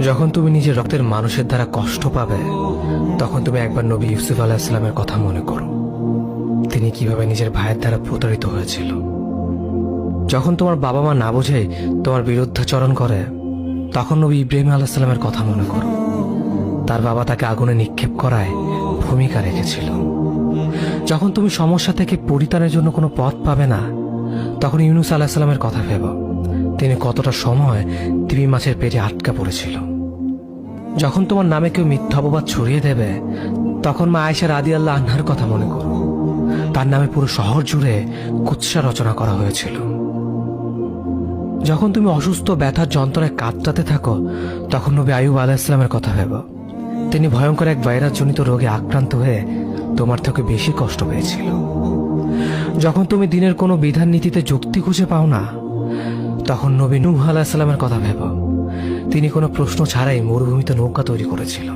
যখন তুমি নিজের রক্তের মানুষের দ্বারা কষ্ট পাবে, তখন তুমি একবার নবী ইউসুফ আলাইহিস সালামের কথা মনে করো। তিনি কিভাবে নিজের ভাইয়ের দ্বারা প্রতারিত হয়েছিল। যখন তোমার বাবা মা না বুঝেই তোমার বিরুদ্ধাচরণ করে, তখন নবী ইব্রাহিম আলাইহিস সালামের কথা মনে করো। তার বাবা তাকে আগুনে নিক্ষেপ করায় ভূমিকা রেখেছিল। যখন তুমি সমস্যা থেকে পরিত্রাণের জন্য কোনো পথ পাবে না, তখন ইউনুস আলাইহিস সালামের কথা ভেবো। তিনি কতটা সময় তিমি মাছের পেটে আটকা পড়েছিল। যখন তোমার নামে কেউ মিথ্যা অপবাদ ছড়িয়ে দেবে, তখন মা আয়েশা রাদিয়াল্লাহু আনহার কথা মনে করো। তার নামে পুরো শহর জুড়ে কুৎসা রচনা করা হয়েছিল। যখন তুমি অসুস্থ ব্যথার যন্ত্রণায় কাতরাতে থাকো, তখন নবী আইয়ুব আলাইহিস সালামের কথা ভেবো। তিনি ভয়ঙ্কর এক ভাইরাসজনিত রোগে আক্রান্ত হয়ে তোমার থেকে বেশি কষ্ট পেয়েছিল। যখন তুমি দিনের কোনো বিধান নীতিতে যুক্তি খুঁজে পাও না, তখন নবী নূহ আলাইহিস সালামের কথা ভেবো। তিনি কোনো প্রশ্ন ছাড়াই মরুভূমিতে নৌকা তৈরি করেছিল।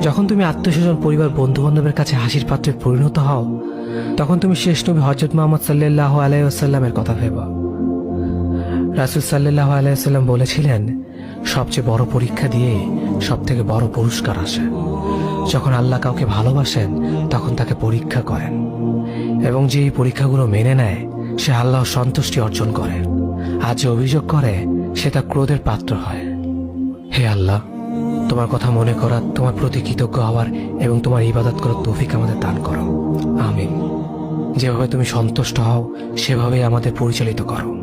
যখন তুমি আত্মীয়স্বজন, পরিবার, বন্ধু বান্ধবের কাছে হাসির পাত্রে পরিণত হও, তখন তুমি শেষ নবী হযরত মুহাম্মদ সাল্লাল্লাহু আলাইহি ওয়াসাল্লামের কথা ভেবো। রাসূল সাল্লাল্লাহু আলাইহি ওয়াসাল্লাম বলেছিলেন, সবচেয়ে বড় পরীক্ষা দিয়ে সবথেকে বড় পুরস্কার আসে। যখন আল্লাহ কাউকে ভালোবাসেন, তখন তাকে পরীক্ষা করেন, এবং যে এই পরীক্ষাগুলো মেনে নেয়, সে আল্লাহর সন্তুষ্টি অর্জন করে। আর যে অভিযোগ করে, সে তার ক্রোধের পাত্র হয়। হে আল্লাহ, তোমার কথা মনে করা, তোমার প্রতি কৃতজ্ঞ হওয়ার এবং তোমার ইবাদত করার তৌফিক আমাদের দান করো। আমিন। যেভাবে তুমি সন্তুষ্ট হও, সেভাবেই আমাদের পরিচালিত করো।